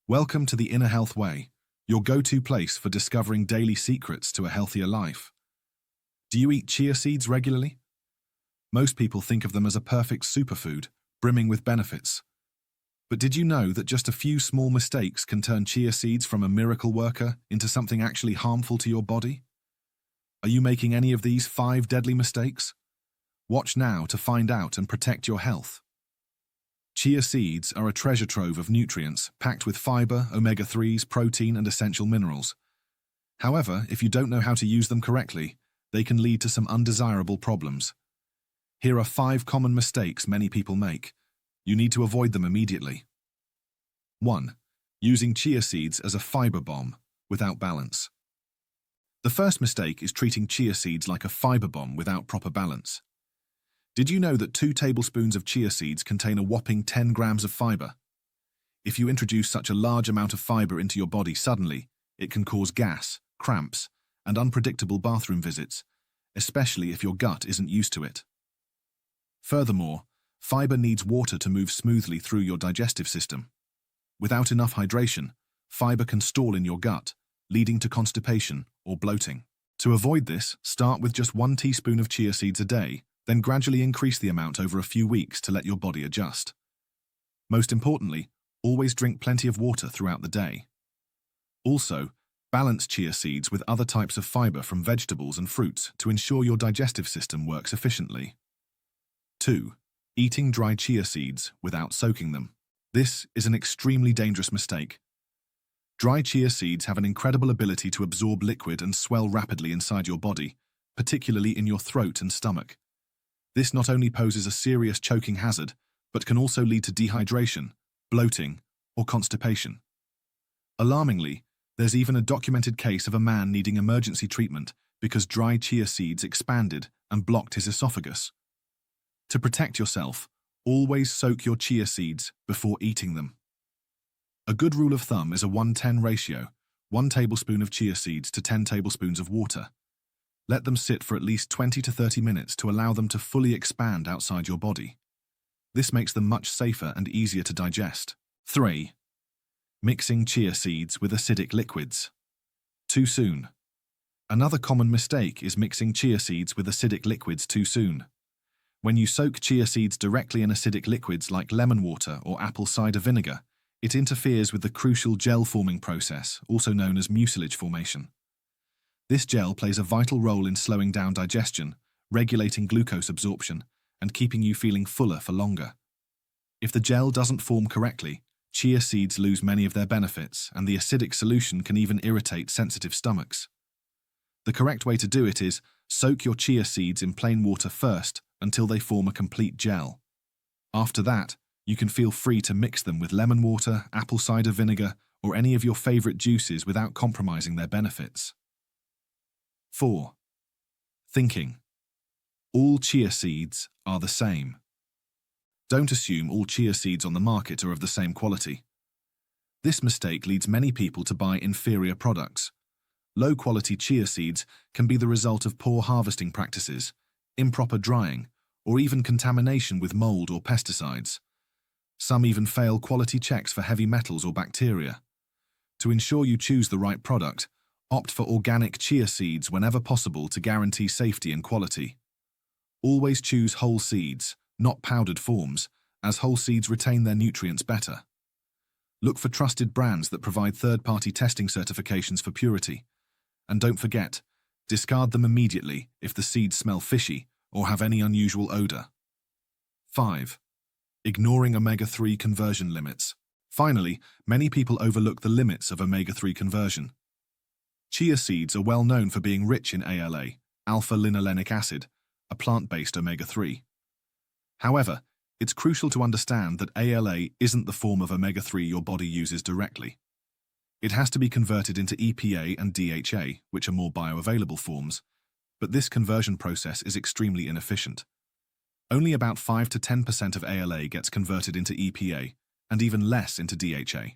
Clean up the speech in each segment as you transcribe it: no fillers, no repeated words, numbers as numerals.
Welcome to the Inner Health Way, your go-to place for discovering daily secrets to a healthier life. Do you eat chia seeds regularly? Most people think of them as a perfect superfood, brimming with benefits. But did you know that just a few small mistakes can turn chia seeds from a miracle worker into something actually harmful to your body? Are you making any of these 5 deadly mistakes? Watch now to find out and protect your health. Chia seeds are a treasure trove of nutrients packed with fiber, omega-3s, protein, and essential minerals. However, if you don't know how to use them correctly, they can lead to some undesirable problems. Here are 5 common mistakes many people make. You need to avoid them immediately. 1. Using chia seeds as a fiber bomb without balance. The first mistake is treating chia seeds like a fiber bomb without proper balance. Did you know that 2 tablespoons of chia seeds contain a whopping 10 grams of fiber? If you introduce such a large amount of fiber into your body suddenly, it can cause gas, cramps, and unpredictable bathroom visits, especially if your gut isn't used to it. Furthermore, fiber needs water to move smoothly through your digestive system. Without enough hydration, fiber can stall in your gut, leading to constipation or bloating. To avoid this, start with just 1 teaspoon of chia seeds a day, then gradually increase the amount over a few weeks to let your body adjust. Most importantly, always drink plenty of water throughout the day. Also, balance chia seeds with other types of fiber from vegetables and fruits to ensure your digestive system works efficiently. 2. Eating dry chia seeds without soaking them. This is an extremely dangerous mistake. Dry chia seeds have an incredible ability to absorb liquid and swell rapidly inside your body, particularly in your throat and stomach. This not only poses a serious choking hazard, but can also lead to dehydration, bloating, or constipation. Alarmingly, there's even a documented case of a man needing emergency treatment because dry chia seeds expanded and blocked his esophagus. To protect yourself, always soak your chia seeds before eating them. A good rule of thumb is a 1:10 ratio, 1 tablespoon of chia seeds to 10 tablespoons of water. Let them sit for at least 20 to 30 minutes to allow them to fully expand outside your body. This makes them much safer and easier to digest. 3. Mixing chia seeds with acidic liquids. Too soon. Another common mistake is mixing chia seeds with acidic liquids too soon. When you soak chia seeds directly in acidic liquids like lemon water or apple cider vinegar, it interferes with the crucial gel-forming process, also known as mucilage formation. This gel plays a vital role in slowing down digestion, regulating glucose absorption, and keeping you feeling fuller for longer. If the gel doesn't form correctly, chia seeds lose many of their benefits, and the acidic solution can even irritate sensitive stomachs. The correct way to do it is soak your chia seeds in plain water first until they form a complete gel. After that, you can feel free to mix them with lemon water, apple cider vinegar, or any of your favorite juices without compromising their benefits. 4. Thinking. All chia seeds are the same. Don't assume all chia seeds on the market are of the same quality. This mistake leads many people to buy inferior products. Low-quality chia seeds can be the result of poor harvesting practices, improper drying, or even contamination with mold or pesticides. Some even fail quality checks for heavy metals or bacteria. To ensure you choose the right product, opt for organic chia seeds whenever possible to guarantee safety and quality. Always choose whole seeds, not powdered forms, as whole seeds retain their nutrients better. Look for trusted brands that provide third-party testing certifications for purity. And don't forget, discard them immediately if the seeds smell fishy or have any unusual odor. 5. Ignoring omega-3 conversion limits. Finally, many people overlook the limits of omega-3 conversion. Chia seeds are well known for being rich in ALA, alpha-linolenic acid, a plant-based omega-3. However, it's crucial to understand that ALA isn't the form of omega-3 your body uses directly. It has to be converted into EPA and DHA, which are more bioavailable forms, but this conversion process is extremely inefficient. Only about 5 to 10% of ALA gets converted into EPA, and even less into DHA.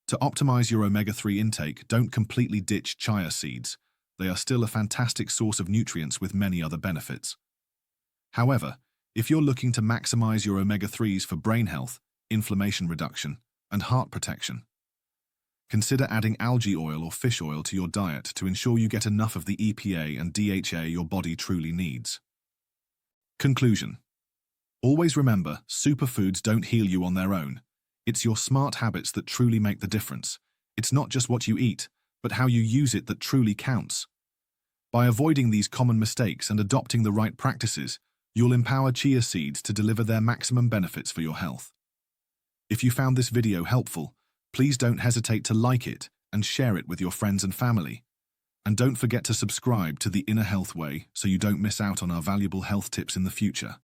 To optimize your omega-3 intake, don't completely ditch chia seeds. They are still a fantastic source of nutrients with many other benefits. However, if you're looking to maximize your omega-3s for brain health, inflammation reduction, and heart protection, Consider adding algae oil or fish oil to your diet to ensure you get enough of the EPA and DHA your body truly needs. Conclusion. Always remember, superfoods don't heal you on their own. It's your smart habits that truly make the difference. It's not just what you eat, but how you use it that truly counts. By avoiding these common mistakes and adopting the right practices, you'll empower chia seeds to deliver their maximum benefits for your health. If you found this video helpful, please don't hesitate to like it and share it with your friends and family. And don't forget to subscribe to The Inner Health Way so you don't miss out on our valuable health tips in the future.